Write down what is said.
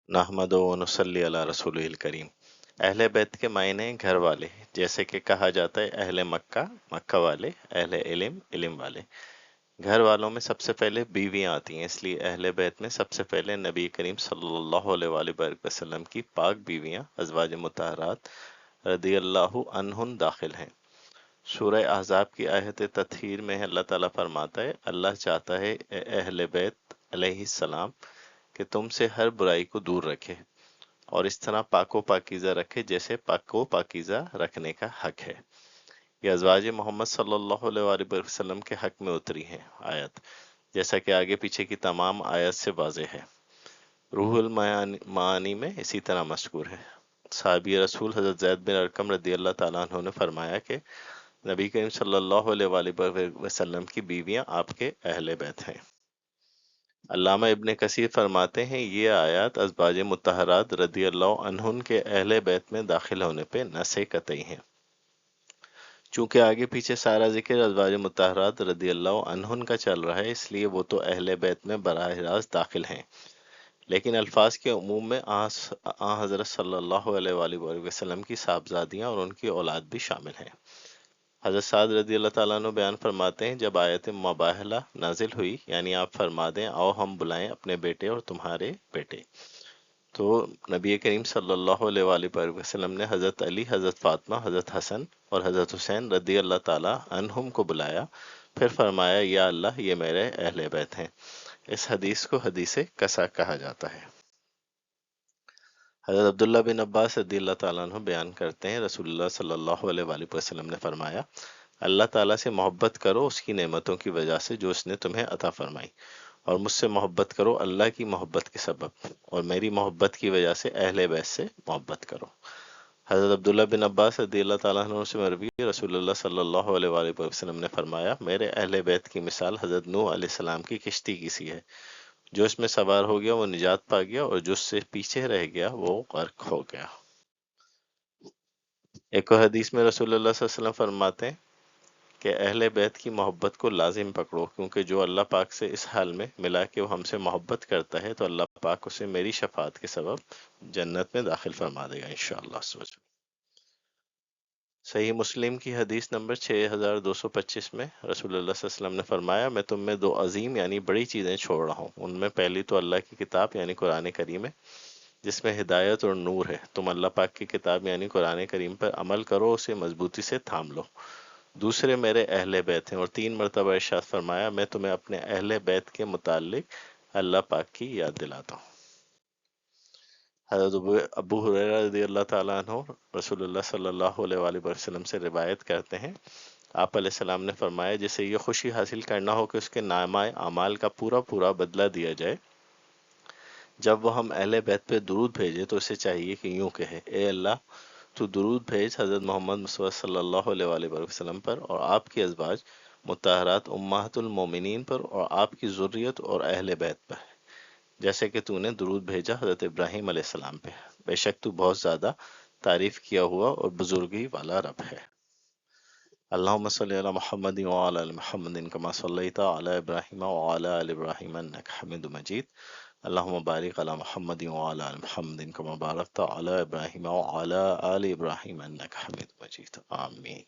نحمد و نصلی علی رسول الکریم۔ اہل بیت کے معنی گھر والے، جیسے کہ کہا جاتا ہے اہل مکہ مکہ والے، اہل علم علم والے۔ گھر والوں میں سب سے پہلے بیویاں آتی ہیں، اس لیے اہل بیت میں سب سے پہلے نبی کریم صلی اللہ علیہ وآلہ وسلم کی پاک بیویاں ازواج مطہرات رضی اللہ عنہن داخل ہیں۔ سورہ احزاب کی آیت تطہیر میں اللہ تعالیٰ فرماتا ہے، اللہ چاہتا ہے اے اہل بیت علیہ السلام کہ تم سے ہر برائی کو دور رکھے اور اس طرح پاک و پاکیزہ رکھے جیسے پاک و پاکیزہ رکھنے کا حق ہے۔ یہ ازواج محمد صلی اللہ علیہ وآلہ وسلم کے حق میں اتری ہے آیت، جیسا کہ آگے پیچھے کی تمام آیت سے واضح ہے۔ روح المعانی میں اسی طرح مذکور ہے۔ صحابی رسول حضرت زید بن ارقم رضی اللہ تعالیٰ عنہ نے فرمایا کہ نبی کریم صلی اللہ علیہ وآلہ وسلم کی بیویاں آپ کے اہل بیت ہیں۔ علامہ ابن کثیر فرماتے ہیں یہ آیات ازواج مطہرات رضی اللہ عنہن کے اہل بیت میں داخل ہونے پہ نص قطعی ہیں۔ چونکہ آگے پیچھے سارا ذکر ازواج مطہرات رضی اللہ عنہن کا چل رہا ہے، اس لیے وہ تو اہل بیت میں براہ راست داخل ہیں، لیکن الفاظ کے عموم میں آن حضرت صلی اللہ علیہ وآلہ وسلم کی صاحبزادیاں اور ان کی اولاد بھی شامل ہیں۔ حضرت سعد رضی اللہ تعالیٰ عنہ بیان فرماتے ہیں جب آیت مباہلہ نازل ہوئی، یعنی آپ فرما دیں آؤ ہم بلائیں اپنے بیٹے اور تمہارے بیٹے، تو نبی کریم صلی اللہ علیہ وآلہ وسلم نے حضرت علی، حضرت فاطمہ، حضرت حسن اور حضرت حسین رضی اللہ تعالیٰ عنہم کو بلایا، پھر فرمایا یا اللہ یہ میرے اہل بیت ہیں۔ اس حدیث کو حدیث قصہ کہا جاتا ہے۔ حضرت عبداللہ بن عباس رضی اللہ تعالیٰ عنہ بیان کرتے ہیں رسول اللہ صلی اللہ علیہ وآلہ وسلم نے فرمایا اللہ تعالیٰ سے محبت کرو اس کی نعمتوں کی وجہ سے جو اس نے تمہیں عطا فرمائی، اور مجھ سے محبت کرو اللہ کی محبت کے سبب، اور میری محبت کی وجہ سے اہل بیت سے محبت کرو۔ حضرت عبداللہ بن عباس رضی اللہ تعالیٰ عنہ سے مروی رسول اللہ صلی اللہ علیہ وآلہ وسلم نے فرمایا میرے اہل بیت کی مثال حضرت نوح علیہ السلام کی کشتی کی سی ہے، جو اس میں سوار ہو گیا وہ نجات پا گیا اور جو اس سے پیچھے رہ گیا وہ غرق ہو گیا۔ ایک اور حدیث میں رسول اللہ صلی اللہ علیہ وسلم فرماتے ہیں کہ اہل بیت کی محبت کو لازم پکڑو، کیونکہ جو اللہ پاک سے اس حال میں ملا کہ وہ ہم سے محبت کرتا ہے تو اللہ پاک اسے میری شفاعت کے سبب جنت میں داخل فرما دے گا انشاءاللہ۔ صحیح مسلم کی حدیث نمبر 6225 میں رسول اللہ صلی اللہ علیہ وسلم نے فرمایا میں تم میں دو عظیم یعنی بڑی چیزیں چھوڑ رہا ہوں، ان میں پہلی تو اللہ کی کتاب یعنی قرآن کریم ہے جس میں ہدایت اور نور ہے، تم اللہ پاک کی کتاب یعنی قرآن کریم پر عمل کرو، اسے مضبوطی سے تھام لو۔ دوسرے میرے اہل بیت ہیں، اور 3 مرتبہ ارشاد فرمایا میں تمہیں اپنے اہل بیت کے متعلق اللہ پاک کی یاد دلاتا ہوں۔ حضرت ابو ہریرہ رضی اللہ تعالیٰ عنہ رسول اللہ صلی اللہ علیہ وآلہ وسلم سے روایت کرتے ہیں آپ علیہ السلام نے فرمایا جسے یہ خوشی حاصل کرنا ہو کہ اس کے نامہ اعمال کا پورا پورا بدلہ دیا جائے، جب وہ ہم اہل بیت پہ درود بھیجے تو اسے چاہیے کہ یوں کہے اے اللہ تو درود بھیج حضرت محمد مصطفیٰ صلی اللہ علیہ وآلہ وسلم پر اور آپ کی ازواج مطہرات امہات المومنین پر اور آپ کی ذریت اور اہل بیت پر، جیسے کہ تو نے درود بھیجا حضرت ابراہیم علیہ السلام پہ، بے شک تو بہت زیادہ تعریف کیا ہوا اور بزرگی والا رب ہے۔ اللہم صلی علی محمد وعلی آل محمد کما صلیت علی ابراہیم وعلی آل ابراہیم انک حمید مجید، اللہم بارک علی محمد وعلی آل محمد کما بارکت علی ابراہیم وعلی آل ابراہیم انک حمید مجید، آمین۔